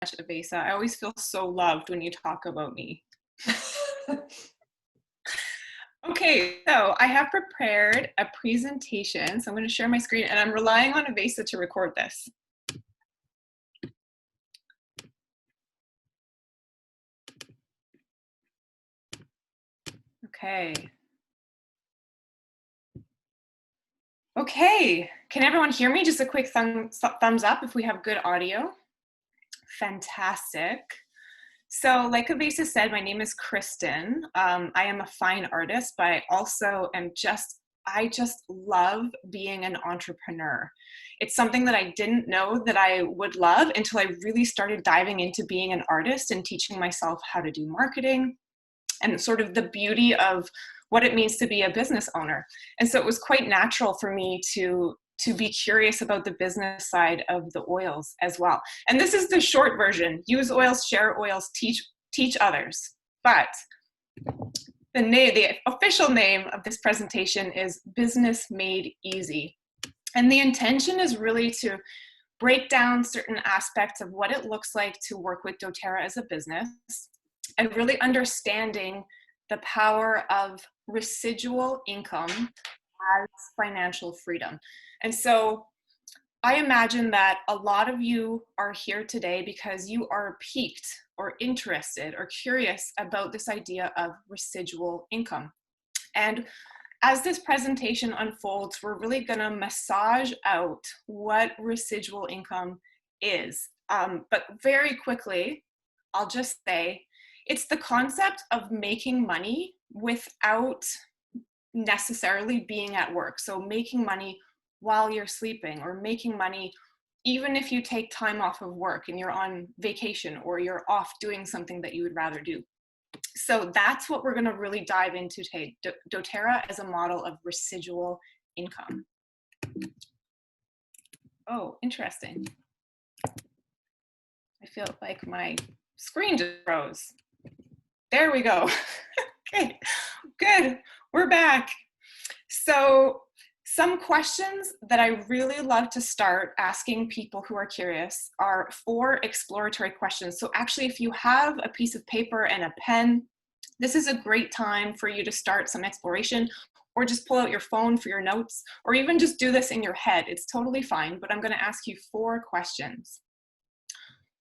much, Avasa. I always feel so loved when you talk about me. Okay, so I have prepared a presentation. So I'm going to share my screen, and I'm relying on Avasa to record this. Okay. Okay, can everyone hear me? Just a quick thumbs up if we have good audio. Fantastic. So like Avasa said, my name is Christyn. I am a fine artist, but I also am I just love being an entrepreneur. It's something that I didn't know that I would love until I really started diving into being an artist and teaching myself how to do marketing and sort of the beauty of what it means to be a business owner. And so it was quite natural for me to be curious about the business side of the oils as well. And this is the short version: use oils, share oils, teach others. But the official name of this presentation is Business Made Easy. And the intention is really to break down certain aspects of what it looks like to work with doTERRA as a business, and really understanding the power of residual income as financial freedom. And so I imagine that a lot of you are here today because you are piqued or interested or curious about this idea of residual income. And as this presentation unfolds, we're really going to massage out what residual income is. But very quickly, I'll just say, it's the concept of making money without necessarily being at work. So making money while you're sleeping, or making money even if you take time off of work and you're on vacation or you're off doing something that you would rather do. So that's what we're going to really dive into today, doTERRA as a model of residual income. Oh, interesting. I feel like my screen just froze. There we go. Okay, good. We're back. So some questions that I really love to start asking people who are curious are 4 exploratory questions. So actually, if you have a piece of paper and a pen, this is a great time for you to start some exploration, or just pull out your phone for your notes, or even just do this in your head. It's totally fine, but I'm going to ask you 4 questions.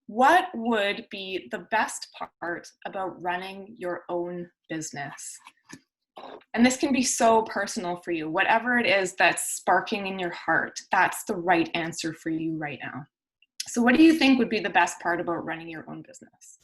What would be the best part about running your own business? And this can be so personal for you. Whatever it is that's sparking in your heart, that's the right answer for you right now. So what do you think would be the best part about running your own business?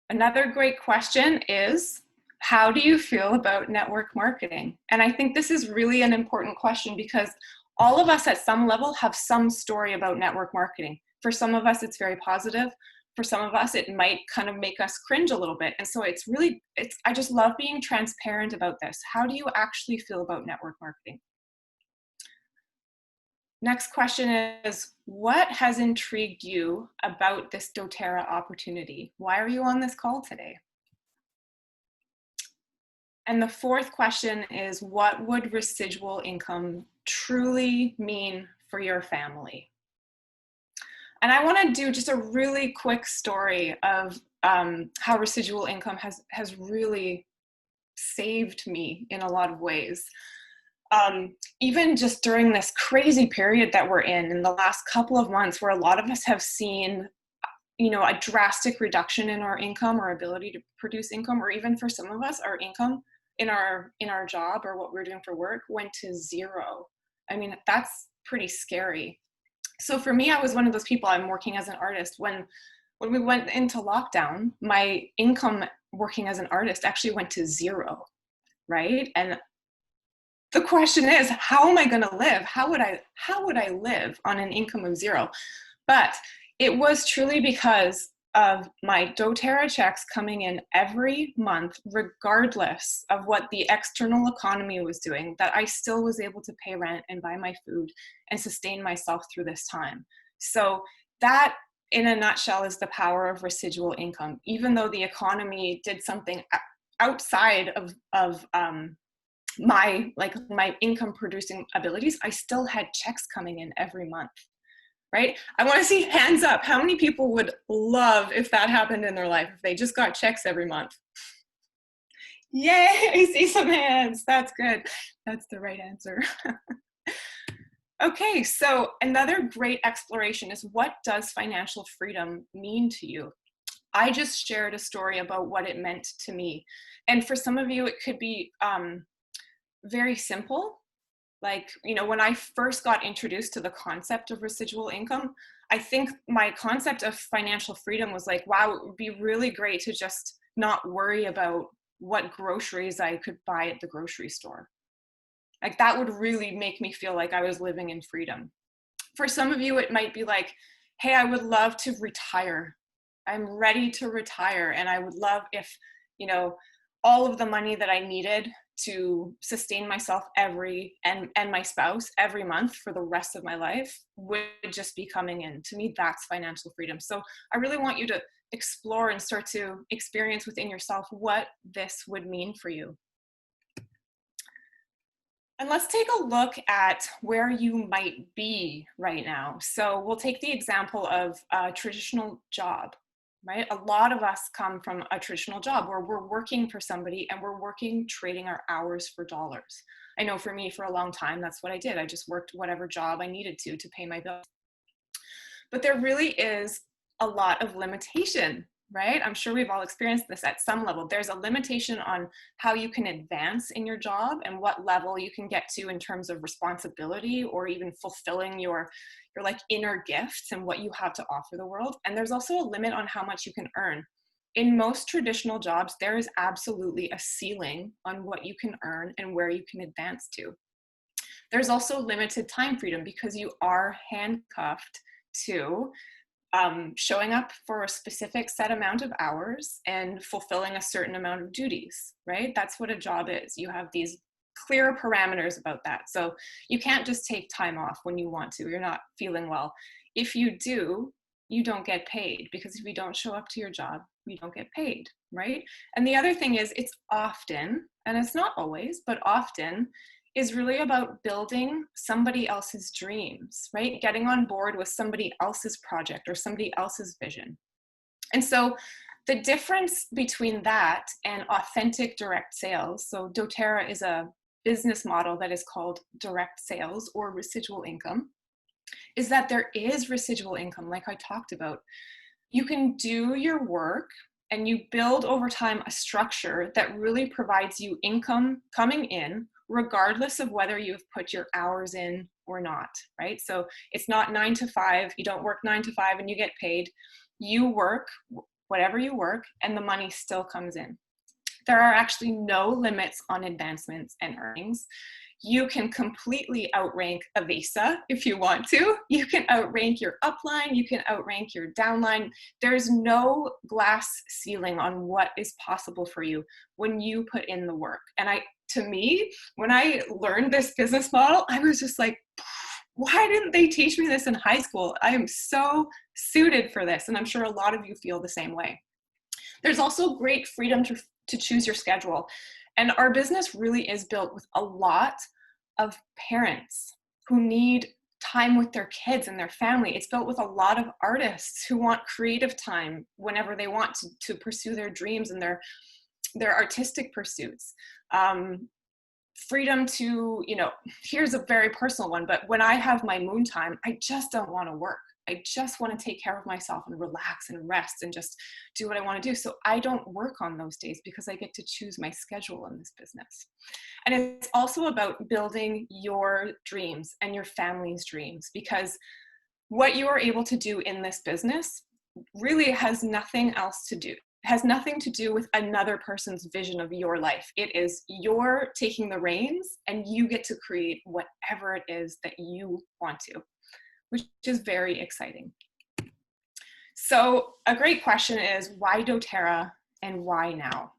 Another great question is, how do you feel about network marketing? And I think this is really an important question because all of us at some level have some story about network marketing. For some of us, it's very positive. For some of us, it might kind of make us cringe a little bit. And so I just love being transparent about this. How do you actually feel about network marketing? Next question is, what has intrigued you about this doTERRA opportunity? Why are you on this call today? And the 4th question is, what would residual income truly mean for your family? And I want to do just a really quick story of how residual income has really saved me in a lot of ways. Even just during this crazy period that we're in the last couple of months, where a lot of us have seen, a drastic reduction in our income, our ability to produce income, or even for some of us, our income in our job or what we're doing for work went to 0. I mean, that's pretty scary. So for me, I was one of those people. I'm working as an artist. When we went into lockdown, my income working as an artist actually went to 0, right? And the question is, how am I going to live? How would I live on an income of 0? But it was truly because of my doTERRA checks coming in every month, regardless of what the external economy was doing, that I still was able to pay rent and buy my food and sustain myself through this time. So that, in a nutshell, is the power of residual income. Even though the economy did something outside of my income producing abilities, I still had checks coming in every month. right? I want to see hands up. How many people would love if that happened in their life, if they just got checks every month? Yay, I see some hands. That's good. That's the right answer. Okay, so another great exploration is, what does financial freedom mean to you? I just shared a story about what it meant to me. And for some of you, it could be very simple. Like, when I first got introduced to the concept of residual income, I think my concept of financial freedom was like, wow, it would be really great to just not worry about what groceries I could buy at the grocery store. Like, that would really make me feel like I was living in freedom. For some of you, it might be like, hey, I would love to retire. I'm ready to retire. And I would love if, all of the money that I needed to sustain myself and my spouse every month for the rest of my life would just be coming in. To me, that's financial freedom. So I really want you to explore and start to experience within yourself what this would mean for you. And let's take a look at where you might be right now. So we'll take the example of a traditional job, right? A lot of us come from a traditional job where we're working for somebody and we're working, trading our hours for dollars. I know for me, for a long time, that's what I did. I just worked whatever job I needed to pay my bills. But there really is a lot of limitation, right? I'm sure we've all experienced this at some level. There's a limitation on how you can advance in your job and what level you can get to in terms of responsibility or even fulfilling your like inner gifts and what you have to offer the world. And there's also a limit on how much you can earn. In most traditional jobs, there is absolutely a ceiling on what you can earn and where you can advance to. There's also limited time freedom because you are handcuffed to showing up for a specific set amount of hours and fulfilling a certain amount of duties, right? That's what a job is. You have these clear parameters about that. So you can't just take time off when you want to. You're not feeling well. If you do, you don't get paid, because if you don't show up to your job, you don't get paid, right? And the other thing is, it's often, and it's not always, but often, is really about building somebody else's dreams, right? Getting on board with somebody else's project or somebody else's vision. And so the difference between that and authentic direct sales, so doTERRA is a business model that is called direct sales or residual income, is that there is residual income, like I talked about. You can do your work and you build over time a structure that really provides you income coming in, regardless of whether you've put your hours in or not, right? So it's not 9 to 5. You don't work 9 to 5 and you get paid. You work whatever you work and the money still comes in. There are actually no limits on advancements and earnings. You can completely outrank Avasa if you want to. You can outrank your upline, you can outrank your downline. There's no glass ceiling on what is possible for you when you put in the work. And to me, when I learned this business model, I was just like, why didn't they teach me this in high school? I am so suited for this. And I'm sure a lot of you feel the same way. There's also great freedom to choose your schedule. And our business really is built with a lot of parents who need time with their kids and their family. It's built with a lot of artists who want creative time whenever they want to pursue their dreams and their artistic pursuits. Freedom to, here's a very personal one, but when I have my moon time, I just don't want to work. I just want to take care of myself and relax and rest and just do what I want to do. So I don't work on those days because I get to choose my schedule in this business. And it's also about building your dreams and your family's dreams, because what you are able to do in this business really has nothing to do with another person's vision of your life. It is you're taking the reins and you get to create whatever it is that you want to, which is very exciting. So a great question is, why doTERRA and why now?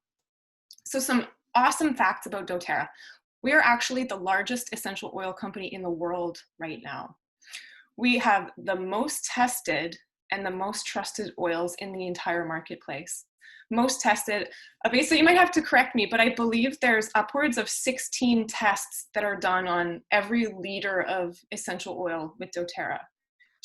So some awesome facts about doTERRA. We are actually the largest essential oil company in the world right now. We have the most tested and the most trusted oils in the entire marketplace. Most tested, Avasa, you might have to correct me, but I believe there's upwards of 16 tests that are done on every liter of essential oil with doTERRA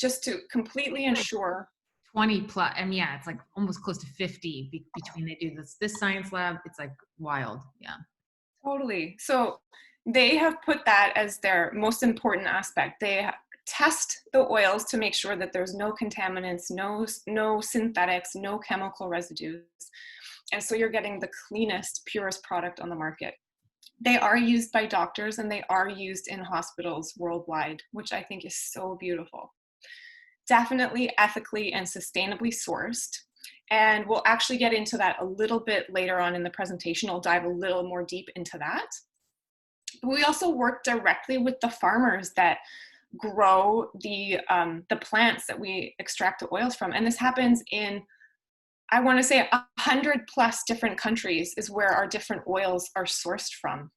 just to completely ensure. 20 plus, I mean, yeah, it's like almost close to 50 between they do this science lab. It's like wild. Yeah. Totally. So they have put that as their most important aspect. They test the oils to make sure that there's no contaminants, no synthetics, no chemical residues. And so you're getting the cleanest, purest product on the market. They are used by doctors and they are used in hospitals worldwide, which I think is so beautiful. Definitely ethically and sustainably sourced. And we'll actually get into that a little bit later on in the presentation. I'll dive a little more deep into that. We also work directly with the farmers that grow the plants that we extract the oils from. And this happens in, I want to say, 100+ different countries is where our different oils are sourced from.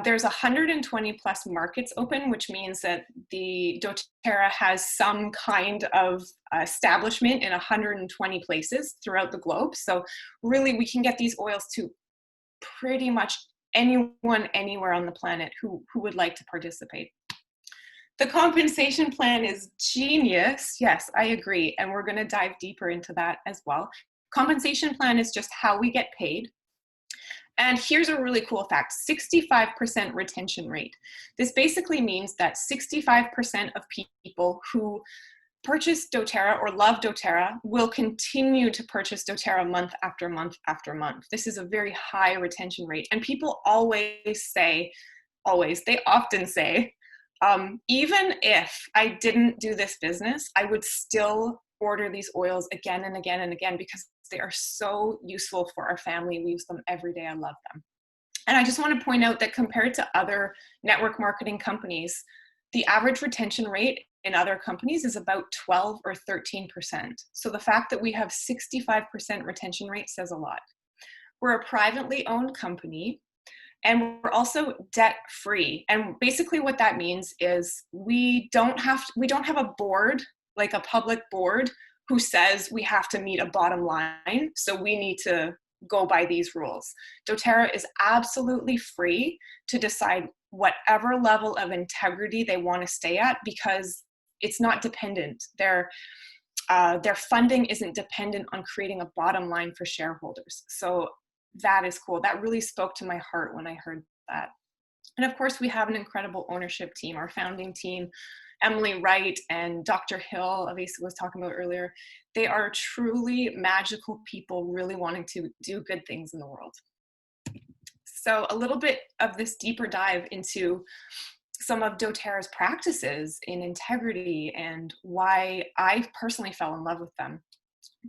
There's 120+ markets open, which means that the doTERRA has some kind of establishment in 120 places throughout the globe. So really, we can get these oils to pretty much anyone, anywhere on the planet who would like to participate. The compensation plan is genius. Yes, I agree. And we're going to dive deeper into that as well. Compensation plan is just how we get paid. And here's a really cool fact, 65% retention rate. This basically means that 65% of people who purchase doTERRA or love doTERRA will continue to purchase doTERRA month after month after month. This is a very high retention rate. And people they often say, even if I didn't do this business, I would still order these oils again and again and again because they are so useful for our family. We use them every day. I love them. And I just want to point out that compared to other network marketing companies, the average retention rate in other companies is about 12 or 13%. So the fact that we have 65% retention rate says a lot. We're a privately owned company and we're also debt free. And basically what that means is we don't have a board, like a public board, who says we have to meet a bottom line, so we need to go by these rules. doTERRA is absolutely free to decide whatever level of integrity they want to stay at because it's not dependent. Their funding isn't dependent on creating a bottom line for shareholders. So that is cool. That really spoke to my heart when I heard that. And of course, we have an incredible ownership team, our founding team, Emily Wright and Dr. Hill, Avasa was talking about earlier. They are truly magical people really wanting to do good things in the world. So a little bit of this deeper dive into some of doTERRA's practices in integrity and why I personally fell in love with them.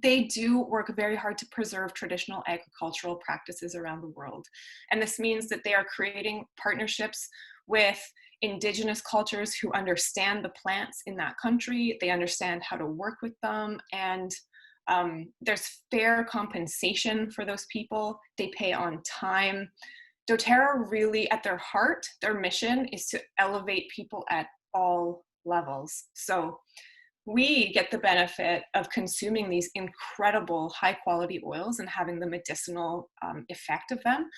They do work very hard to preserve traditional agricultural practices around the world. And this means that they are creating partnerships with indigenous cultures who understand the plants in that country. They understand how to work with them, and there's fair compensation for those people. They pay on time. doTERRA really, at their heart, their mission is to elevate people at all levels. So we get the benefit of consuming these incredible high quality oils and having the medicinal effect of them.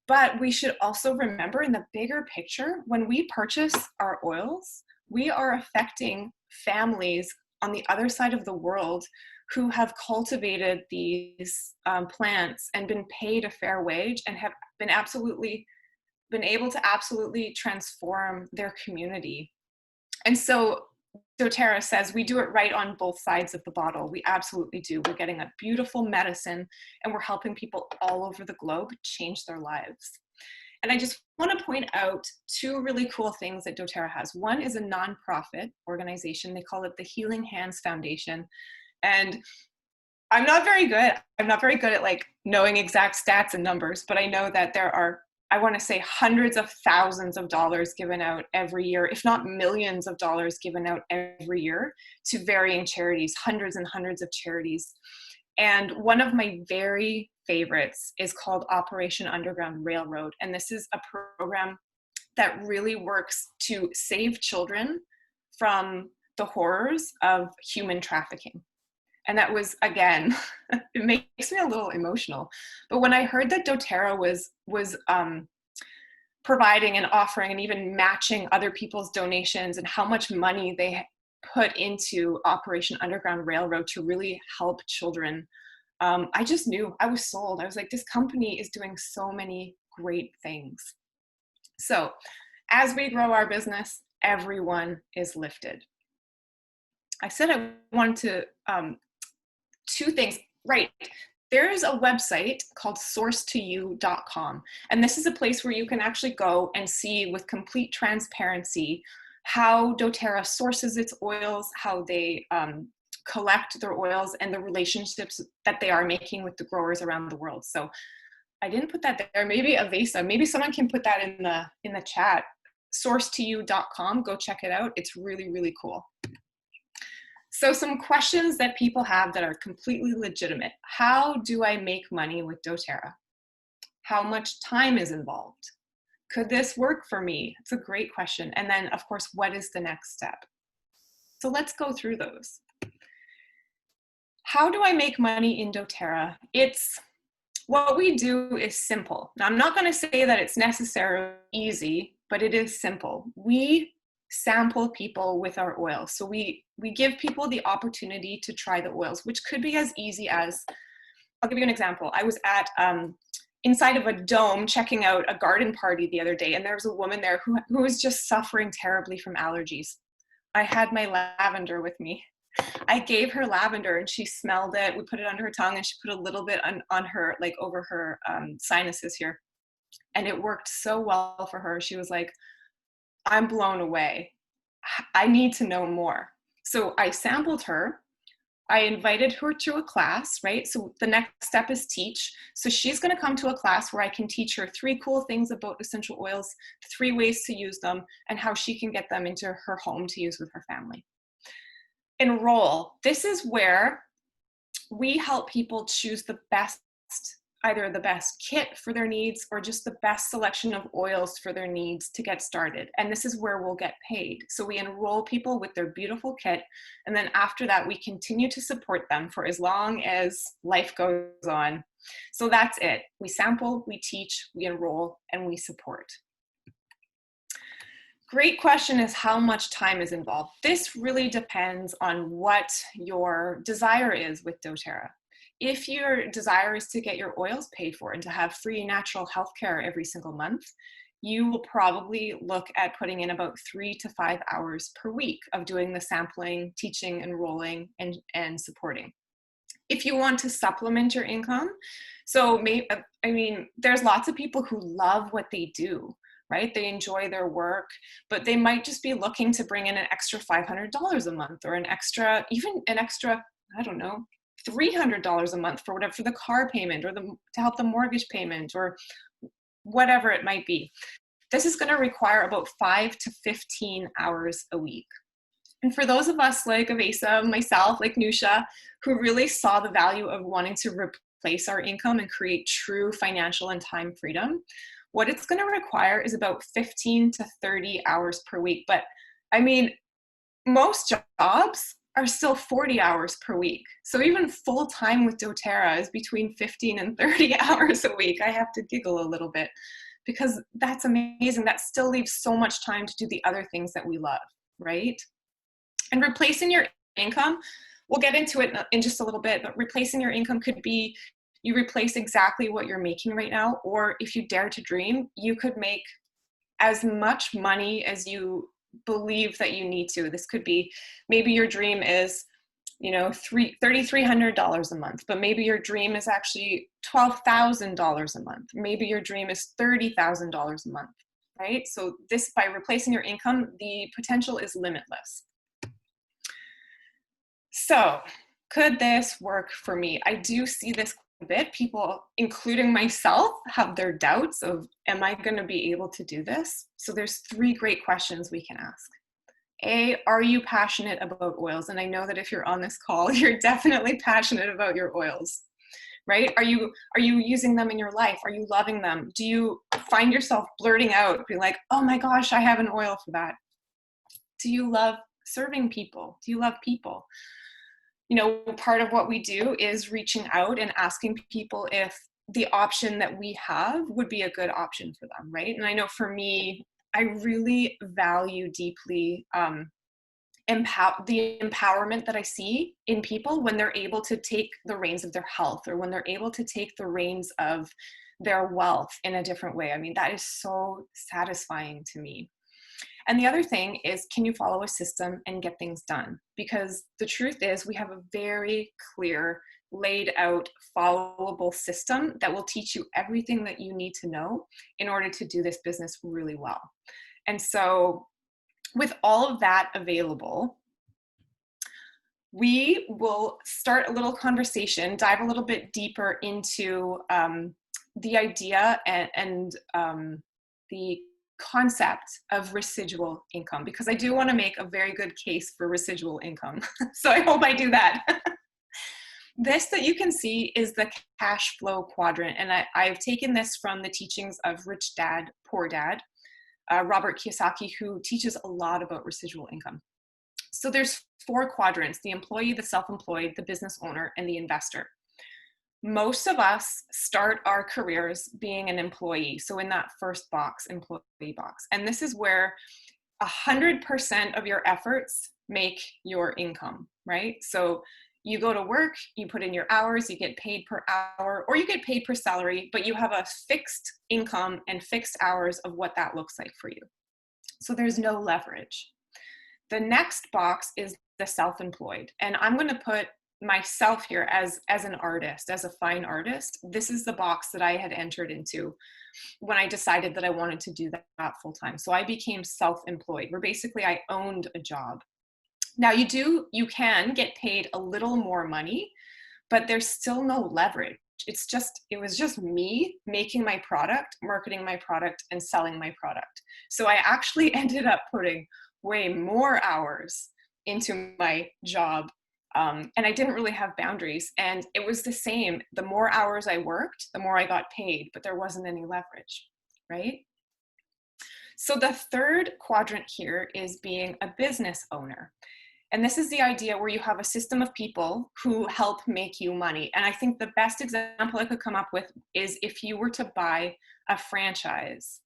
But we should also remember, in the bigger picture, when we purchase our oils, we are affecting families on the other side of the world who have cultivated these plants and been paid a fair wage and have been able to absolutely transform their community. And so doTERRA says we do it right on both sides of the bottle. We absolutely do. We're getting a beautiful medicine and we're helping people all over the globe change their lives. And I just want to point out two really cool things that doTERRA has. One is a nonprofit organization. They call it the Healing Hands Foundation. And I'm not very good at like knowing exact stats and numbers, but I know that there are, I want to say, hundreds of thousands of dollars given out every year, if not millions of dollars given out every year to varying charities, hundreds and hundreds of charities. And one of my very favorites is called Operation Underground Railroad. And this is a program that really works to save children from the horrors of human trafficking. And that was, again, it makes me a little emotional. But when I heard that doTERRA was providing and offering and even matching other people's donations and how much money put into Operation Underground Railroad to really help children, I just knew, I was sold. I was like, this company is doing so many great things. So as we grow our business, everyone is lifted. I said I wanted to, two things, right? There's a website called sourcetoyou.com. And this is a place where you can actually go and see with complete transparency how doTERRA sources its oils, how they collect their oils, and the relationships that they are making with the growers around the world. So I didn't put that there. Maybe Avasa, maybe someone can put that in the chat. Sourcetoyou.com, go check it out. It's really, really cool. So some questions that people have that are completely legitimate. How do I make money with doTERRA? How much time is involved? Could this work for me? It's a great question. And then, of course, what is the next step? So let's go through those. How do I make money in doTERRA? What we do is simple. Now, I'm not going to say that it's necessarily easy, but it is simple. We sample people with our oils. So we give people the opportunity to try the oils, which could be as easy as, I'll give you an example. I was at inside of a dome checking out a garden party the other day, and there was a woman there who was just suffering terribly from allergies. I had my lavender with me. I gave her lavender and she smelled it. We put it under her tongue and she put a little bit on her, like over her sinuses here. And it worked so well for her. She was like, I'm blown away. I need to know more. So I sampled her. I invited her to a class, right? So the next step is teach. So she's going to come to a class where I can teach her 3 cool things about essential oils, 3 ways to use them, and how she can get them into her home to use with her family. Enroll. This is where we help people choose the best, either the best kit for their needs or just the best selection of oils for their needs to get started. And this is where we'll get paid. So we enroll people with their beautiful kit. And then after that, we continue to support them for as long as life goes on. So that's it. We sample, we teach, we enroll, and we support. Great question is how much time is involved. This really depends on what your desire is with doTERRA. If your desire is to get your oils paid for and to have free natural healthcare every single month, you will probably look at putting in about 3 to 5 hours per week of doing the sampling, teaching, enrolling, and supporting. If you want to supplement your income, there's lots of people who love what they do, right? They enjoy their work, but they might just be looking to bring in an extra $500 a month or an extra, I don't know, $300 a month for whatever, for the car payment or to help the mortgage payment or whatever it might be. This is going to require about 5 to 15 hours a week. And for those of us like Avasa, myself, like Nusha, who really saw the value of wanting to replace our income and create true financial and time freedom, what it's going to require is about 15 to 30 hours per week. But I mean, most jobs are still 40 hours per week. So even full time with doTERRA is between 15 and 30 hours a week. I have to giggle a little bit because that's amazing. That still leaves so much time to do the other things that we love, right? And replacing your income, we'll get into it in just a little bit, but replacing your income could be you replace exactly what you're making right now, or if you dare to dream, you could make as much money as you believe that you need to. This could be, maybe your dream is, $3,300 a month, but maybe your dream is actually $12,000 a month. Maybe your dream is $30,000 a month, right? So this, by replacing your income, the potential is limitless. So could this work for me? I do see this a bit. People, including myself, have their doubts of, am I going to be able to do this? So there's 3 great questions we can ask. A, are you passionate about oils? And I know that if you're on this call, you're definitely passionate about your oils, right? Are you using them in your life? Are you loving them? Do you find yourself blurting out, being like, oh my gosh, I have an oil for that? Do you love serving people? Do you love people? Part of what we do is reaching out and asking people if the option that we have would be a good option for them, right? And I know for me, I really value deeply the empowerment that I see in people when they're able to take the reins of their health, or when they're able to take the reins of their wealth in a different way. I mean, that is so satisfying to me. And the other thing is, can you follow a system and get things done? Because the truth is, we have a very clear, laid out, followable system that will teach you everything that you need to know in order to do this business really well. And so with all of that available, we will start a little conversation, dive a little bit deeper into the idea and the concept of residual income, because I do want to make a very good case for residual income. So I hope I do that. This that you can see is the cash flow quadrant. And I've taken this from the teachings of Rich Dad, Poor Dad, Robert Kiyosaki, who teaches a lot about residual income. So there's 4 quadrants: the employee, the self-employed, the business owner, and the investor. Most of us start our careers being an employee. So in that first box, employee box. And this is where 100% of your efforts make your income, right? So you go to work, you put in your hours, you get paid per hour, or you get paid per salary, but you have a fixed income and fixed hours of what that looks like for you. So there's no leverage. The next box is the self-employed. And I'm going to put myself here as an artist, as a fine artist. This is the box that I had entered into when I decided that I wanted to do that full time. So I became self-employed, where basically I owned a job. Now you can get paid a little more money, but there's still no leverage. It was just me making my product, marketing my product, and selling my product. So I actually ended up putting way more hours into my job. And I didn't really have boundaries. And it was the same. The more hours I worked, the more I got paid, but there wasn't any leverage, right? So the third quadrant here is being a business owner. And this is the idea where you have a system of people who help make you money. And I think the best example I could come up with is if you were to buy a franchise,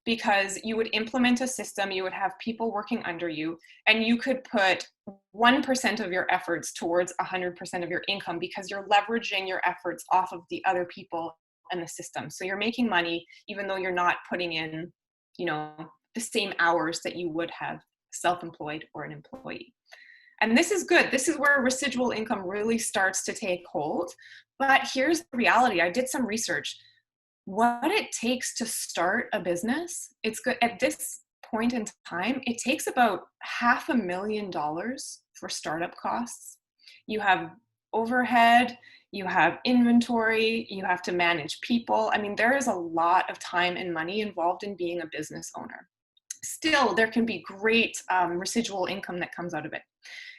because you would implement a system, you would have people working under you, and you could put 1% of your efforts towards 100% of your income, because you're leveraging your efforts off of the other people and the system. So you're making money even though you're not putting in, the same hours that you would have self-employed or an employee. And this is good. This is where residual income really starts to take hold. But here's the reality. I did some research. What it takes to start a business, it's good at this point in time, it takes about $500,000 for startup costs. You have overhead, you have inventory, you have to manage people. I mean, there is a lot of time and money involved in being a business owner. Still, there can be great residual income that comes out of it.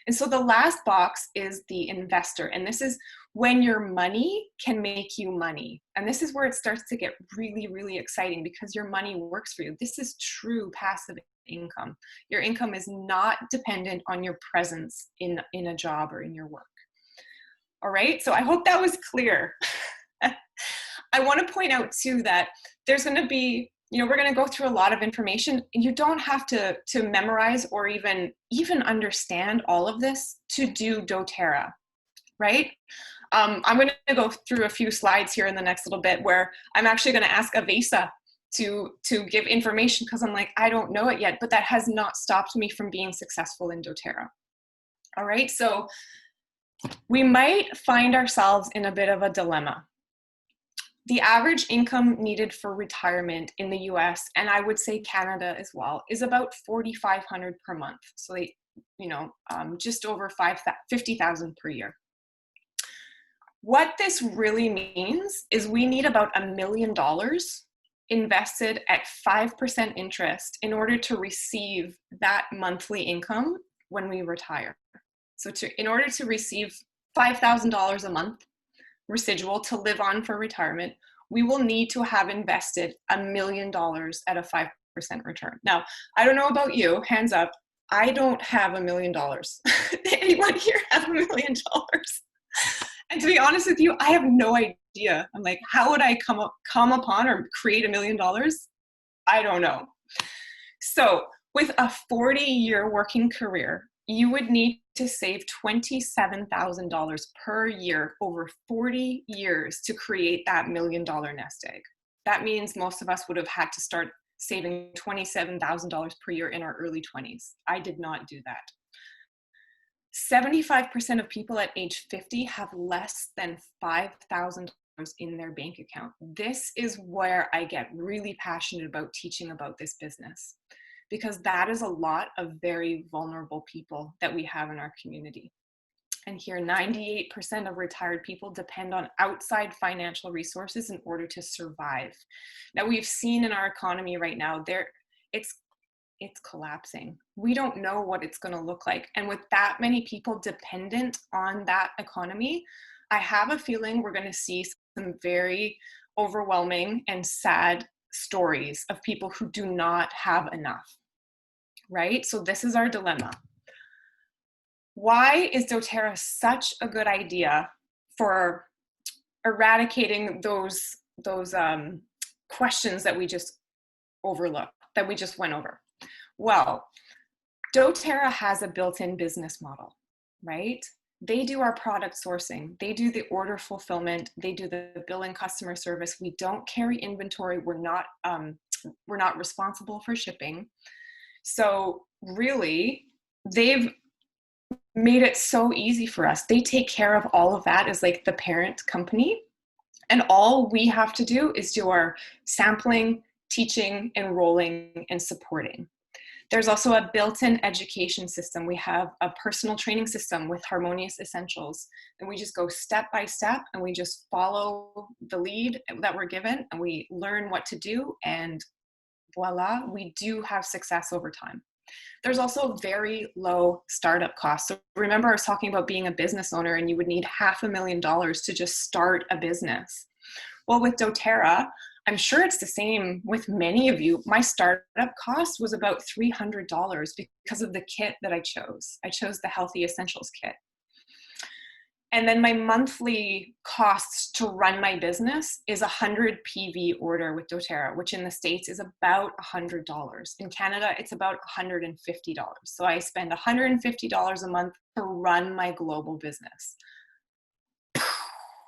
And so the last box is the investor. And this is when your money can make you money. And this is where it starts to get really, really exciting, because your money works for you. This is true passive income. Your income is not dependent on your presence in a job or in your work. All right, so I hope that was clear. I want to point out too that there's going to be, we're going to go through a lot of information. You don't have to memorize or even understand all of this to do doTERRA, right? I'm going to go through a few slides here in the next little bit where I'm actually going to ask Avasa to give information, because I'm like, I don't know it yet, but that has not stopped me from being successful in doTERRA. All right, so we might find ourselves in a bit of a dilemma. The average income needed for retirement in the US, and I would say Canada as well, is about $4,500 per month. So they, just over $50,000 per year. What this really means is we need about $1 million invested at 5% interest in order to receive that monthly income when we retire. So in order to receive $5,000 a month residual to live on for retirement, we will need to have invested $1 million at a 5% return. Now, I don't know about you, hands up, I don't have $1 million. Anyone here have $1 million? And to be honest with you, I have no idea. I'm like, how would I come upon or create $1 million? I don't know. So with a 40-year working career, you would need to save $27,000 per year over 40 years to create that $1 million nest egg. That means most of us would have had to start saving $27,000 per year in our early 20s. I did not do that. 75% of people at age 50 have less than $5,000 in their bank account. This is where I get really passionate about teaching about this business, because that is a lot of very vulnerable people that we have in our community. And here, 98% of retired people depend on outside financial resources in order to survive. Now, we've seen in our economy right now, it's collapsing. We don't know what it's going to look like. And with that many people dependent on that economy, I have a feeling we're going to see some very overwhelming and sad stories of people who do not have enough, right? So this is our dilemma. Why is doTERRA such a good idea for eradicating those questions that we just overlooked, that we just went over? Well, doTERRA has a built-in business model, right? They do our product sourcing. They do the order fulfillment. They do the billing, customer service. We don't carry inventory. We're not responsible for shipping. So really, they've made it so easy for us. They take care of all of that as like the parent company. And all we have to do is do our sampling, teaching, enrolling, and supporting. There's also a built-in education system. We have a personal training system with Harmonious Essentials. And we just go step by step and we just follow the lead that we're given and we learn what to do, and voila, we do have success over time. There's also very low startup costs. So remember, I was talking about being a business owner and you would need $500,000 to just start a business. Well, with doTERRA, I'm sure it's the same with many of you. My startup cost was about $300 because of the kit that I chose. I chose the Healthy Essentials kit. And then my monthly costs to run my business is 100 PV order with doTERRA, which in the States is about $100. In Canada, it's about $150. So I spend $150 a month to run my global business.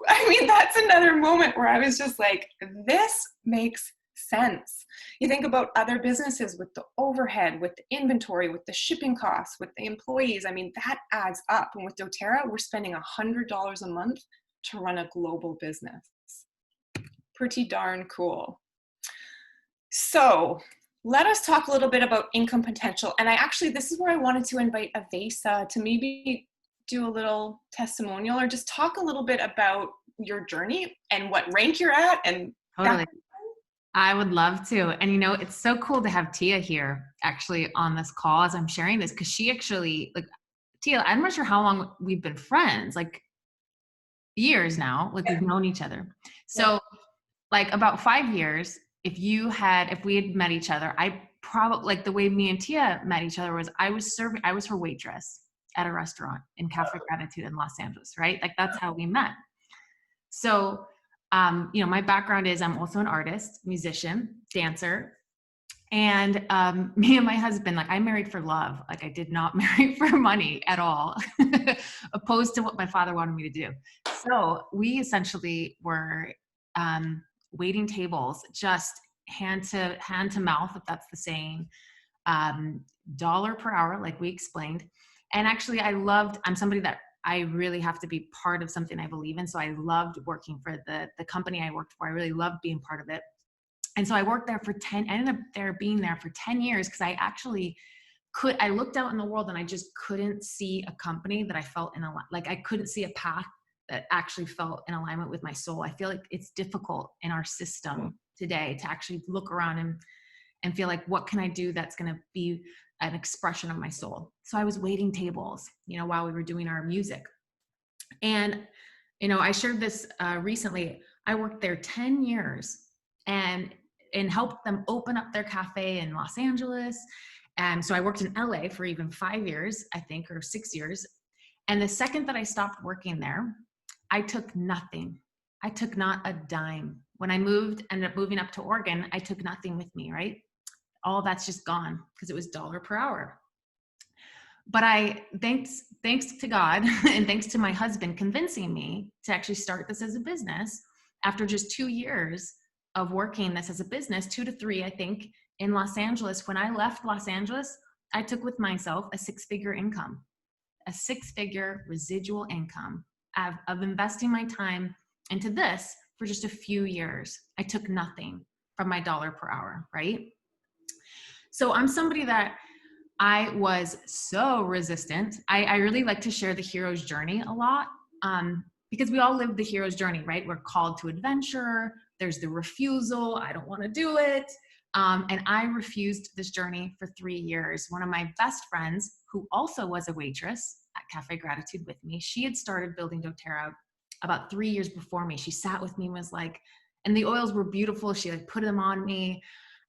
I mean, that's another moment where I was just like, this makes sense. You think about other businesses with the overhead, with the inventory, with the shipping costs, with the employees. I mean, that adds up. And with doTERRA, we're spending $100 a month to run a global business. Pretty darn cool. So let us talk a little bit about income potential. And this is where I wanted to invite Avasa to maybe do a little testimonial or just talk a little bit about your journey and what rank you're at. And totally. I would love to. And it's so cool to have Tia here actually on this call as I'm sharing this, because she actually, like, Tia, I'm not sure how long we've been friends, like years now, like we've known each other. So like about 5 years, if we had met each other, I probably, like the way me and Tia met each other was I was her waitress at a restaurant in Cafe Gratitude in Los Angeles, right? Like that's how we met. So, my background is I'm also an artist, musician, dancer. And me and my husband, like I married for love. Like I did not marry for money at all, opposed to what my father wanted me to do. So we essentially were waiting tables, just hand to mouth, if that's the saying, dollar per hour, like we explained. And actually I'm somebody that I really have to be part of something I believe in. So I loved working for the company I worked for. I really loved being part of it. And so I worked there I ended up being there for 10 years because I looked out in the world and I just couldn't see a company that I felt I couldn't see a path that actually felt in alignment with my soul. I feel like it's difficult in our system today to actually look around and feel like, what can I do that's going to be an expression of my soul? So I was waiting tables, while we were doing our music. And, I shared this recently. I worked there 10 years and helped them open up their cafe in Los Angeles. And so I worked in LA for even 5 years, I think, or 6 years. And the second that I stopped working there, I took nothing. I took not a dime. When I ended up moving up to Oregon, I took nothing with me, right? All that's just gone because it was dollar per hour. But thanks to God and thanks to my husband convincing me to actually start this as a business after just 2 years of working this as a business, 2 to 3, I think, in Los Angeles. When I left Los Angeles, I took with myself a 6-figure income, a 6-figure residual income of investing my time into this for just a few years. I took nothing from my dollar per hour, right? So I'm somebody that I was so resistant. I really like to share the hero's journey a lot, because we all live the hero's journey, right? We're called to adventure. There's the refusal. I don't want to do it. And I refused this journey for 3 years. One of my best friends, who also was a waitress at Cafe Gratitude with me, she had started building doTERRA about 3 years before me. She sat with me and was like, and the oils were beautiful. She like put them on me.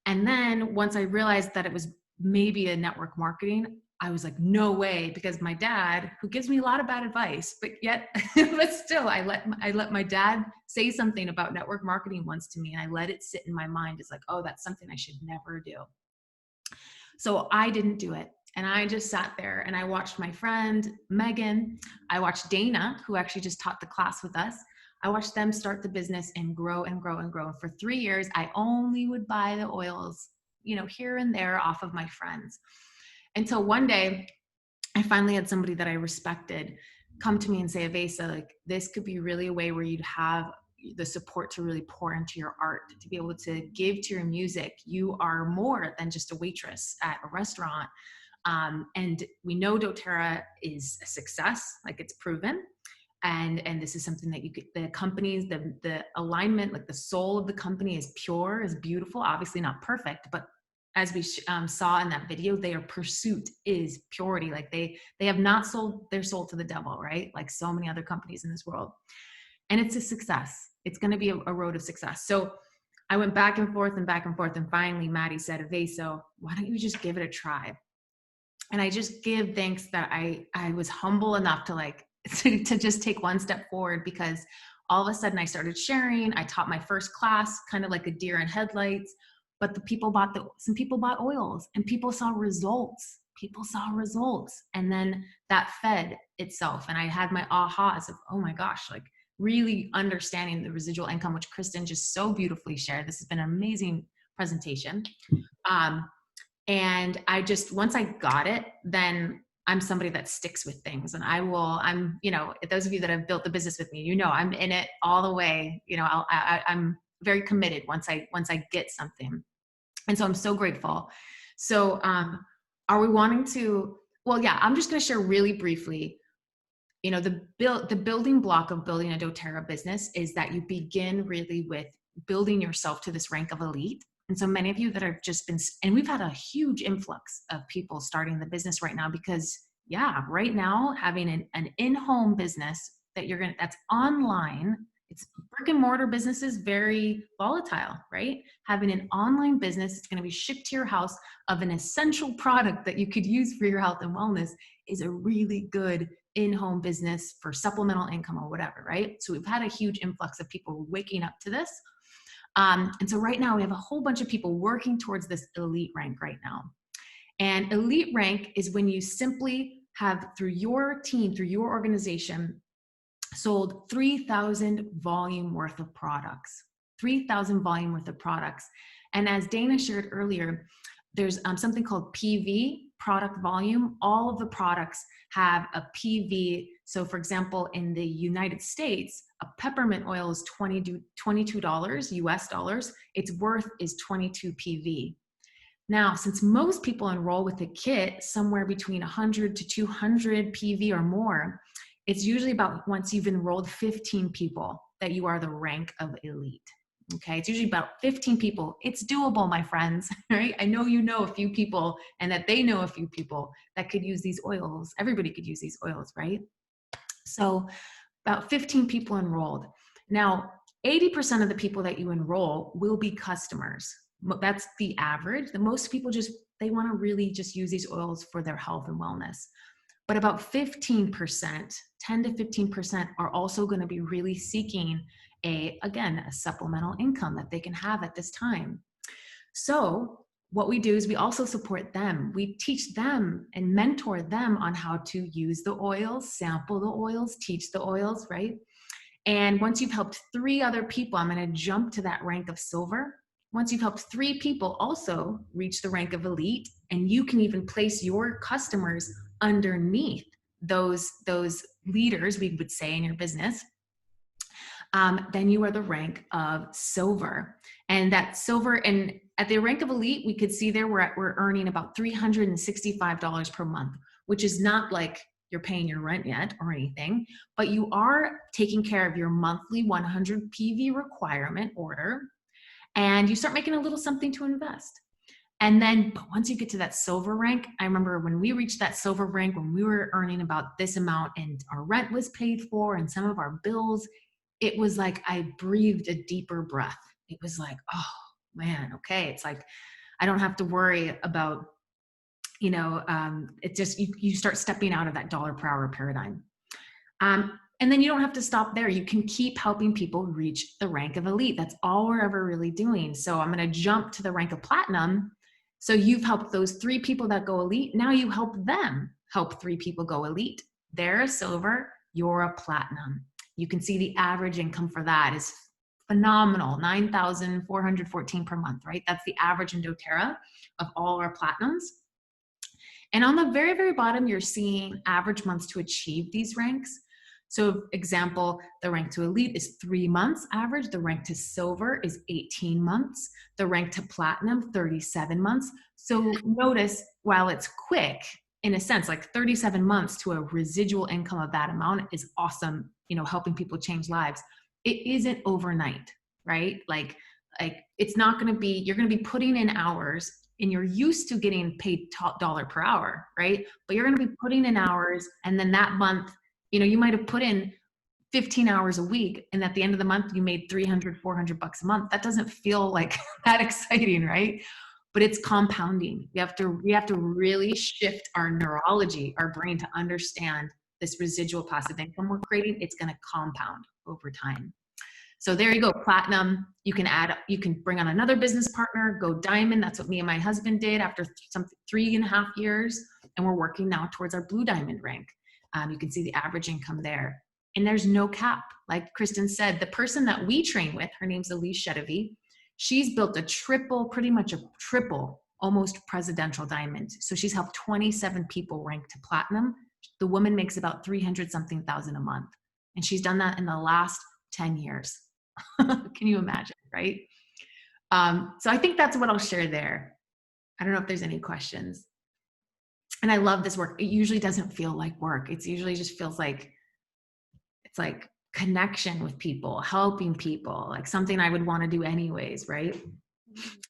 And then once I realized that it was maybe a network marketing, I was like, no way, because my dad, who gives me a lot of bad advice, but yet, but still, I let my dad say something about network marketing once to me, and I let it sit in my mind. It's like, oh, that's something I should never do. So I didn't do it. And I just sat there and I watched my friend, Megan, I watched Dana, who actually just taught the class with us. I watched them start the business and grow and grow and grow. And for 3 years, I only would buy the oils, here and there off of my friends. Until one day, I finally had somebody that I respected come to me and say, Avasa, like, this could be really a way where you'd have the support to really pour into your art, to be able to give to your music. You are more than just a waitress at a restaurant. And we know doTERRA is a success, like it's proven. And this is something that the companies, the alignment, like the soul of the company is pure, is beautiful, obviously not perfect, but as we saw in that video, their pursuit is purity. Like they have not sold their soul to the devil, right? Like so many other companies in this world. And it's a success. It's going to be a road of success. So I went back and forth and back and forth. And finally, Maddie said, Avasa, why don't you just give it a try? And I just give thanks that I was humble enough to to just take one step forward, because all of a sudden I started sharing. I taught my first class, kind of like a deer in headlights, but some people bought oils and people saw results. And then that fed itself. And I had my ahas of, oh my gosh, like really understanding the residual income, which Christyn just so beautifully shared. This has been an amazing presentation. And once I got it, then I'm somebody that sticks with things, and those of you that have built the business with me, I'm in it all the way. I'm very committed once I get something. And so I'm so grateful. So, are we wanting to, well, yeah, I'm just going to share really briefly, the building block of building a doTERRA business is that you begin really with building yourself to this rank of elite. And so many of you that have just been, and we've had a huge influx of people starting the business right now, because right now having an in-home business that's online, it's brick and mortar business is very volatile, right? Having an online business, it's going to be shipped to your house of an essential product that you could use for your health and wellness, is a really good in-home business for supplemental income or whatever, right? So we've had a huge influx of people waking up to this. And so right now we have a whole bunch of people working towards this elite rank right now. And elite rank is when you simply have, through your team, through your organization, sold 3,000 volume worth of products. 3,000 volume worth of products. And as Dana shared earlier, there's something called PV, product volume. All of the products have a PV. So for example, in the United States, a peppermint oil is $22 US dollars. Its worth is 22 PV. Now, since most people enroll with a kit somewhere between 100 to 200 PV or more, it's usually about, once you've enrolled 15 people, that you are the rank of elite. Okay, it's usually about 15 people. It's doable, my friends, right? I know you know a few people, and that they know a few people that could use these oils. Everybody could use these oils, right? So about 15 people enrolled. Now, 80% of the people that you enroll will be customers. That's the average. The most people they want to really just use these oils for their health and wellness. But about 15%, 10 to 15% are also going to be really seeking a supplemental income that they can have at this time. So what we do is we also support them. We teach them and mentor them on how to use the oils, sample the oils, teach the oils, right? And once you've helped 3 other people, I'm going to jump to that rank of silver. Once you've helped 3 people also reach the rank of elite, and you can even place your customers underneath those leaders, we would say, in your business, then you are the rank of silver. And that silver, and at the rank of elite, we could see there we're earning about $365 per month, which is not like you're paying your rent yet or anything, but you are taking care of your monthly 100 PV requirement order, and you start making a little something to invest. And then once you get to that silver rank, I remember when we reached that silver rank, when we were earning about this amount and our rent was paid for and some of our bills, it was like I breathed a deeper breath. It was like, oh man, okay. It's like, I don't have to worry about, it just, you start stepping out of that dollar per hour paradigm. And then you don't have to stop there. You can keep helping people reach the rank of elite. That's all we're ever really doing. So I'm going to jump to the rank of platinum. So you've helped those 3 people that go elite. Now you help them help 3 people go elite. They're a silver, you're a platinum. You can see the average income for that is phenomenal, $9,414 per month, right? That's the average in doTERRA of all our platinums. And on the very, very bottom, you're seeing average months to achieve these ranks. So example, the rank to elite is 3 months average. The rank to silver is 18 months. The rank to platinum, 37 months. So notice, while it's quick, in a sense, like 37 months to a residual income of that amount is awesome, helping people change lives. It isn't overnight, right? Like it's not going to be, you're going to be putting in hours, and you're used to getting paid top dollar per hour, right? But you're going to be putting in hours, and then that month, you might have put in 15 hours a week, and at the end of the month, you made $300, $400 a month. That doesn't feel like that exciting, right? But it's compounding. We have to really shift our neurology, our brain, to understand this residual passive income we're creating. It's going to compound over time. So there you go, platinum. You can bring on another business partner, go diamond. That's what me and my husband did after 3.5 years. And we're working now towards our blue diamond rank. You can see the average income there. And there's no cap. Like Christyn said, the person that we train with, her name's Elise Chedevi, she's built pretty much a triple, almost presidential diamond. So she's helped 27 people rank to platinum. The woman makes about 300-something thousand a month. And she's done that in the last 10 years. Can you imagine, right? So I think that's what I'll share there. I don't know if there's any questions. And I love this work. It usually doesn't feel like work. It's usually just feels like, it's like connection with people, helping people, like something I would want to do anyways, right?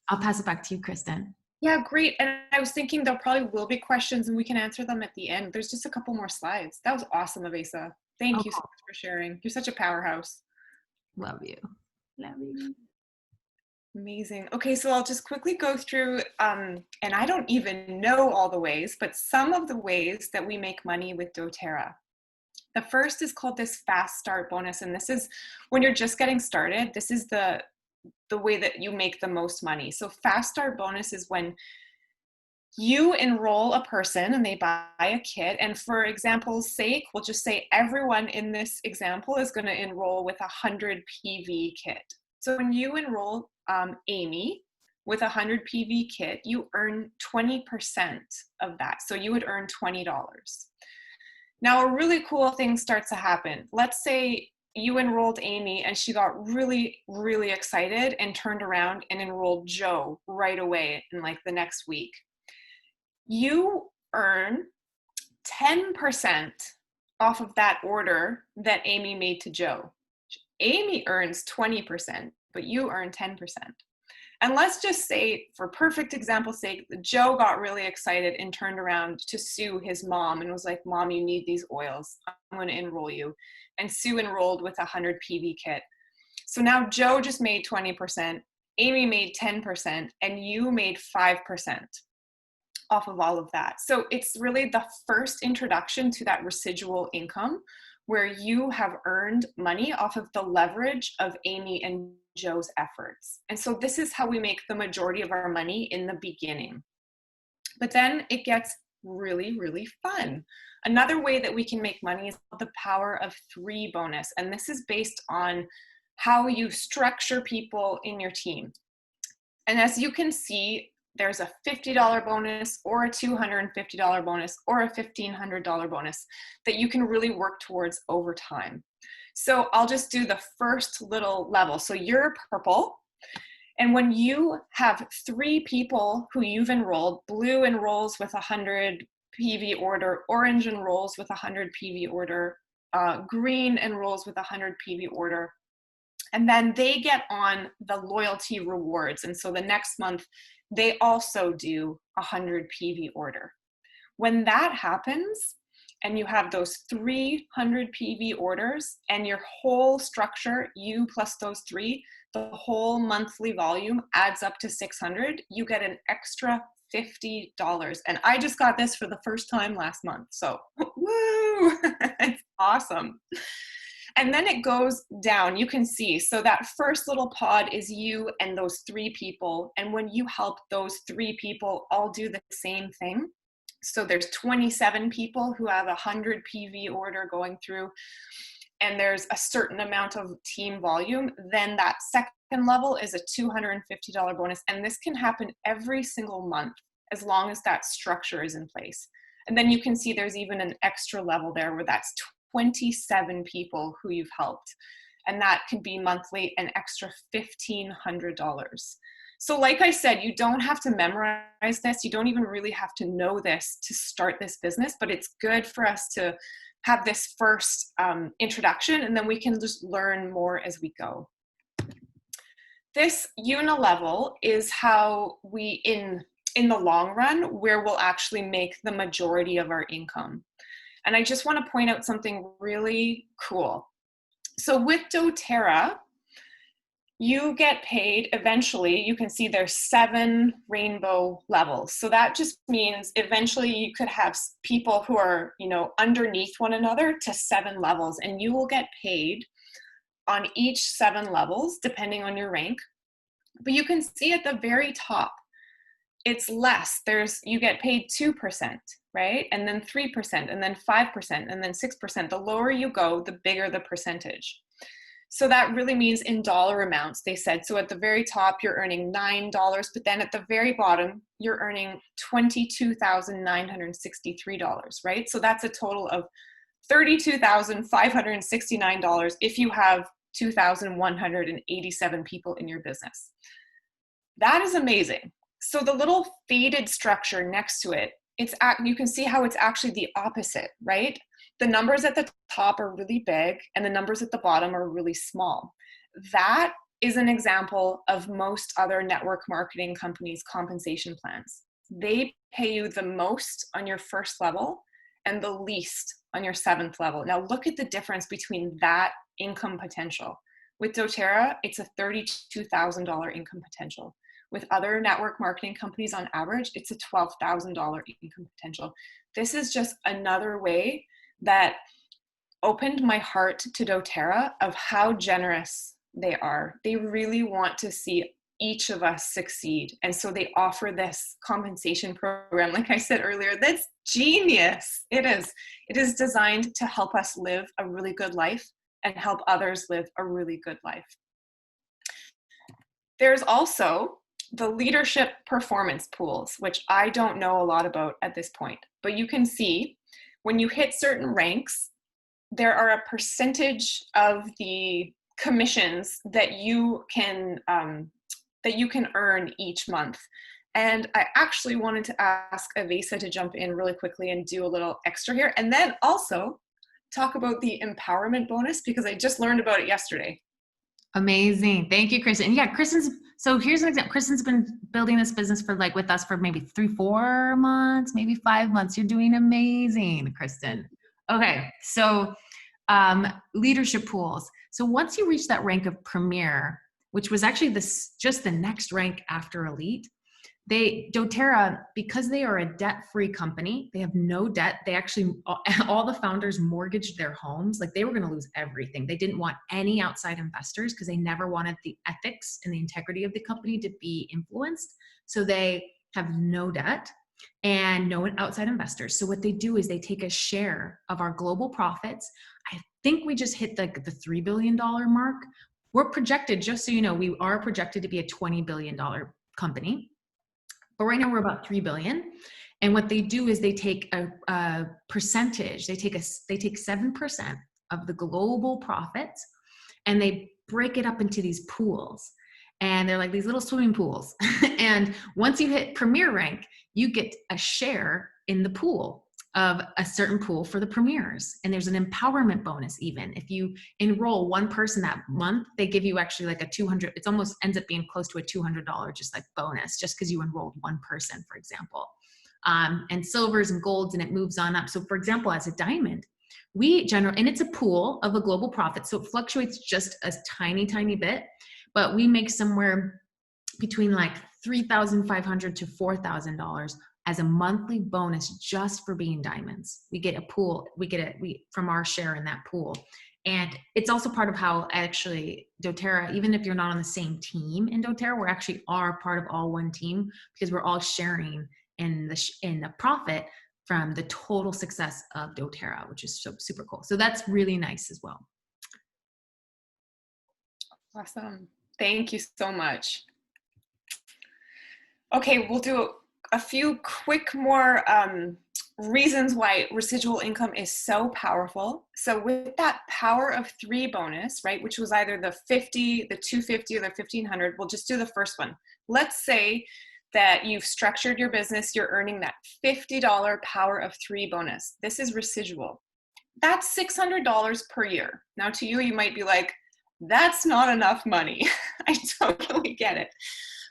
I'll pass it back to you, Christyn. Yeah, great. And I was thinking there probably will be questions and we can answer them at the end. There's just a couple more slides. That was awesome, Avasa. Thank you so much for sharing. You're such a powerhouse. Love you. Love you. Amazing. Okay, so I'll just quickly go through, and I don't even know all the ways, but some of the ways that we make money with doTERRA. The first is called this fast start bonus. And this is when you're just getting started, this is the way that you make the most money. So fast start bonus is when you enroll a person and they buy a kit. And for example's sake, we'll just say everyone in this example is going to enroll with 100 PV kit. So when you enroll Amy with 100 PV kit, you earn 20% of that. So you would earn $20. Now, a really cool thing starts to happen. Let's say you enrolled Amy and she got really, really excited and turned around and enrolled Joe right away in like the next week. You earn 10% off of that order that Amy made to Joe. Amy earns 20%, but you earn 10%. And let's just say, for perfect example's sake, Joe got really excited and turned around to Sue, his mom, and was like, Mom, you need these oils. I'm going to enroll you. And Sue enrolled with 100 PV kit. So now Joe just made 20%, Amy made 10%, and you made 5% off of all of that. So it's really the first introduction to that residual income where you have earned money off of the leverage of Amy and Joe's efforts. And so this is how we make the majority of our money in the beginning. But then it gets really, really fun. Another way that we can make money is the power of 3 bonus. And this is based on how you structure people in your team. And as you can see, there's a $50 bonus or a $250 bonus or a $1,500 bonus that you can really work towards over time. So I'll just do the first little level. So you're purple. And when you have 3 people who you've enrolled, blue enrolls with 100 PV order, orange enrolls with 100 PV order, green enrolls with 100 PV order, and then they get on the loyalty rewards. And so the next month, they also do 100 PV order. When that happens, and you have those 300 PV orders and your whole structure, you plus those 3, the whole monthly volume adds up to 600, you get an extra $50. And I just got this for the first time last month. So woo, it's awesome. And then it goes down, you can see. So that first little pod is you and those 3 people. And when you help those 3 people all do the same thing, so there's 27 people who have 100 PV order going through, and there's a certain amount of team volume, then that second level is a $250 bonus. And this can happen every single month as long as that structure is in place. And then you can see there's even an extra level there where that's 27 people who you've helped. And that can be monthly an extra $1,500. So like I said, you don't have to memorize this. You don't even really have to know this to start this business, but it's good for us to have this first introduction, and then we can just learn more as we go. This unilevel is how we, in the long run, where we'll actually make the majority of our income. And I just want to point out something really cool. So with doTERRA, you get paid eventually. You can see there's 7 rainbow levels. So that just means eventually you could have people who are, underneath one another to 7 levels, and you will get paid on each 7 levels depending on your rank. But you can see at the very top, it's less. You get paid 2%, right? And then 3%, and then 5%, and then 6%. The lower you go, the bigger the percentage. So that really means in dollar amounts, they said. So at the very top, you're earning $9, but then at the very bottom, you're earning $22,963, right? So that's a total of $32,569 if you have 2,187 people in your business. That is amazing. So the little faded structure next to it, you can see how it's actually the opposite, right? The numbers at the top are really big and the numbers at the bottom are really small. That is an example of most other network marketing companies' compensation plans. They pay you the most on your first level and the least on your 7th level. Now look at the difference between that income potential. With doTERRA, it's a $32,000 income potential. With other network marketing companies on average, it's a $12,000 income potential. This is just another way that opened my heart to doTERRA of how generous they are. They really want to see each of us succeed. And so they offer this compensation program, like I said earlier, that's genius. It is. It is designed to help us live a really good life and help others live a really good life. There's also the leadership performance pools, which I don't know a lot about at this point, but you can see when you hit certain ranks, there are a percentage of the commissions that you can earn each month. And I actually wanted to ask Avasa to jump in really quickly and do a little extra here, and then also talk about the empowerment bonus because I just learned about it yesterday. Amazing. Thank you, Christyn. Yeah, so here's an example. Christyn's been building this business with us for maybe 3-4 months, maybe 5 months. You're doing amazing, Christyn. Okay. So, leadership pools. So once you reach that rank of premier, which was actually just the next rank after elite, doTERRA, because they are a debt-free company, they have no debt. They actually, all the founders mortgaged their homes. Like they were going to lose everything. They didn't want any outside investors because they never wanted the ethics and the integrity of the company to be influenced. So they have no debt and no outside investors. So what they do is they take a share of our global profits. I think we just hit the $3 billion mark. We're projected, just so you know, we are projected to be a $20 billion company. But right now we're about 3 billion. And what they do is they take a percentage, they take 7% of the global profits and they break it up into these pools. And they're like these little swimming pools. And once you hit premier rank, you get a share in the pool of a certain pool for the premiers. And there's an empowerment bonus even. If you enroll one person that month, they give you actually like a $200, it's almost ends up being close to a $200 just like bonus, just because you enrolled one person, for example. And silvers and golds, and it moves on up. So for example, as a diamond, and it's a pool of a global profit. So it fluctuates just a tiny, tiny bit, but we make somewhere between like $3,500 to $4,000 as a monthly bonus just for being diamonds. We get a pool, from our share in that pool. And it's also part of how actually doTERRA, even if you're not on the same team in doTERRA, we actually are part of all one team because we're all sharing in the profit from the total success of doTERRA, which is so super cool. So that's really nice as well. Awesome. Thank you so much. Okay, we'll do a few quick more reasons why residual income is so powerful. So with that power of 3 bonus, right, which was either the 50, the 250, or the 1500, we'll just do the first one. Let's say that you've structured your business, you're earning that $50 power of 3 bonus. This is residual. That's $600 per year. Now to you, you might be like, that's not enough money. I totally get it.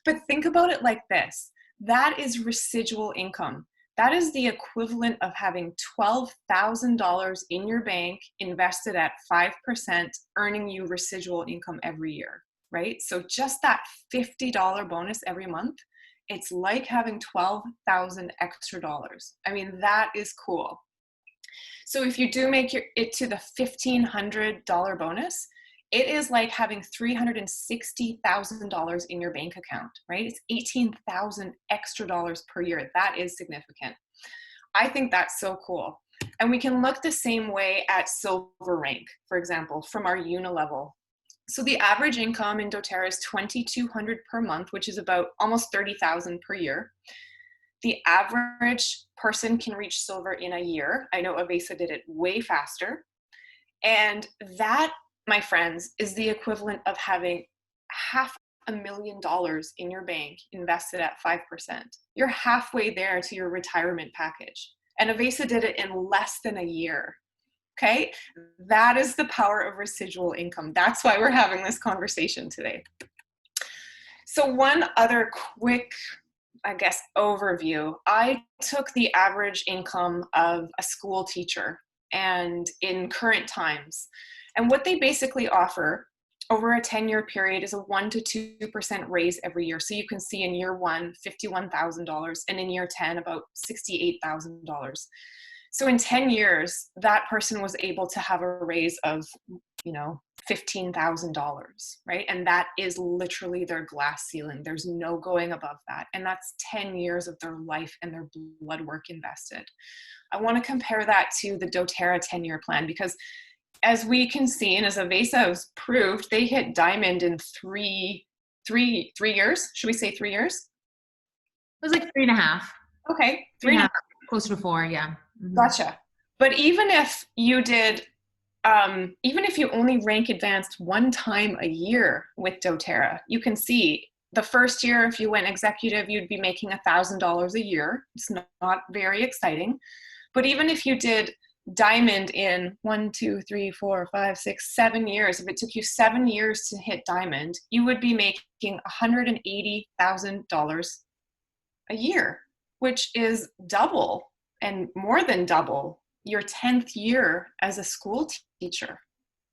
But think about it like this. That is residual income. That is the equivalent of having $12,000 in your bank invested at 5%, earning you residual income every year, right? So just that $50 bonus every month, it's like having 12,000 extra dollars. I mean, that is cool. So if you do make it to the $1,500 bonus, it is like having $360,000 in your bank account, right? It's 18,000 extra dollars per year. That is significant. I think that's so cool. And we can look the same way at silver rank, for example, from our unilevel. So the average income in doTERRA is $2,200 per month, which is about almost $30,000 per year. The average person can reach silver in a year. I know Avasa did it way faster. And that, my friends, is the equivalent of having $500,000 in your bank invested at 5%. You're halfway there to your retirement package. And Avasa did it in less than a year. Okay? That is the power of residual income. That's why we're having this conversation today. So one other quick, I guess, overview. I took the average income of a school teacher and in current times. And what they basically offer over a 10-year period is a 1% to 2% raise every year. So you can see in year 1, $51,000, and in year 10, about $68,000. So in 10 years, that person was able to have a raise of, $15,000, right? And that is literally their glass ceiling. There's no going above that. And that's 10 years of their life and their blood work invested. I want to compare that to the doTERRA 10-year plan, because as we can see, and as Avasa has proved, they hit diamond in three years. Should we say 3 years? It was like 3.5. Okay. 3.5. Close to 4, yeah. Mm-hmm. Gotcha. But even if you did, even if you only rank advanced one time a year with doTERRA, you can see the first year, if you went executive, you'd be making $1,000 a year. It's not very exciting. But even if you did diamond in 1, 2, 3, 4, 5, 6, 7 years, if it took you 7 years to hit diamond, you would be making $180,000 a year, which is double and more than double your 10th year as a school teacher,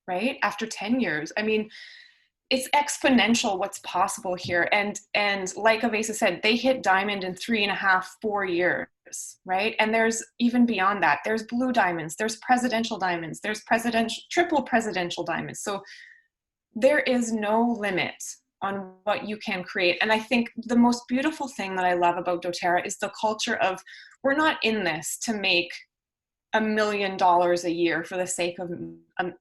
right? After 10 years. I mean, it's exponential what's possible here. And like Avasa said, they hit diamond in 3.5, 4 years, right? And there's even beyond that. There's blue diamonds, there's presidential diamonds, there's triple presidential diamonds. So there is no limit on what you can create. And I think the most beautiful thing that I love about doTERRA is the culture of, we're not in this to make $1 million a year for the sake of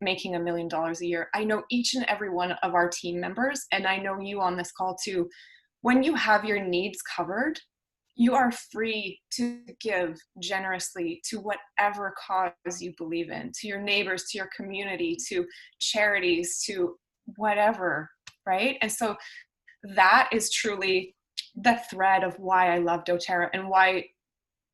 making $1 million a year. I know each and every one of our team members, and I know you on this call too, when you have your needs covered, you are free to give generously to whatever cause you believe in, to your neighbors, to your community, to charities, to whatever, right? And so that is truly the thread of why I love doTERRA and why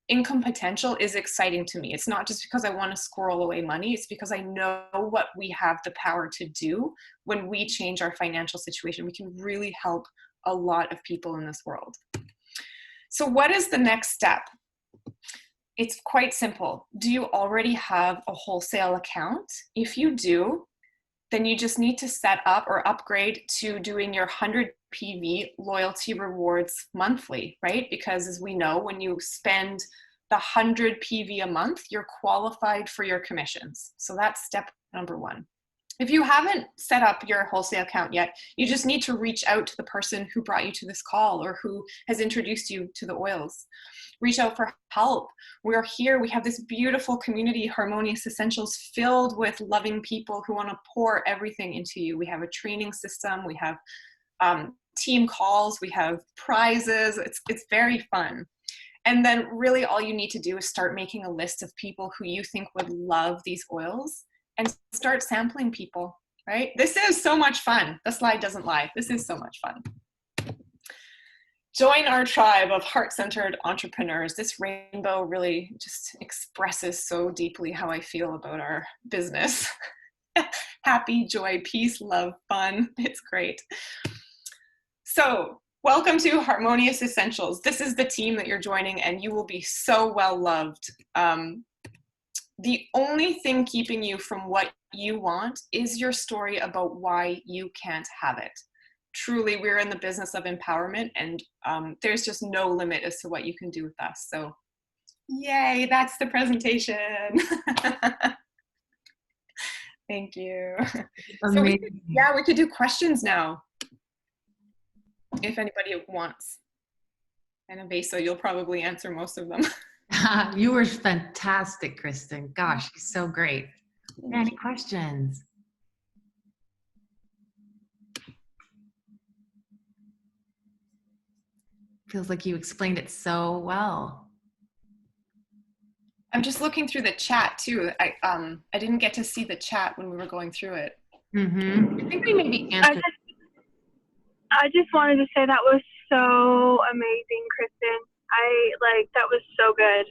income potential is exciting to me. It's not just because I want to squirrel away money. It's because I know what we have the power to do when we change our financial situation. We can really help a lot of people in this world. So what is the next step? It's quite simple. Do you already have a wholesale account? If you do, then you just need to set up or upgrade to doing your 100 PV loyalty rewards monthly, right? Because as we know, when you spend the 100 PV a month, you're qualified for your commissions. So that's step number one. If you haven't set up your wholesale account yet, you just need to reach out to the person who brought you to this call or who has introduced you to the oils. Reach out for help. We're here. We have this beautiful community, Harmonious Essentials, filled with loving people who want to pour everything into you. We have a training system. We have team calls. We have prizes. It's very fun. And then really all you need to do is start making a list of people who you think would love these oils and start sampling people, right? This is so much fun. The slide doesn't lie. This is so much fun. Join our tribe of heart-centered entrepreneurs. This rainbow really just expresses so deeply how I feel about our business. Happy, joy, peace, love, fun. It's great. So welcome to Harmonious Essentials. This is the team that you're joining, and you will be so well loved. The only thing keeping you from what you want is your story about why you can't have it. Truly, we're in the business of empowerment, and there's just no limit as to what you can do with us. So yay, that's the presentation. Thank you. So we could do questions now, if anybody wants. And Avasa, you'll probably answer most of them. You were fantastic, Christyn. Gosh, so great. Any questions? Feels like you explained it so well. I'm just looking through the chat too. I didn't get to see the chat when we were going through it. I think we maybe answered. I just wanted to say that was so amazing, Christyn. That was so good.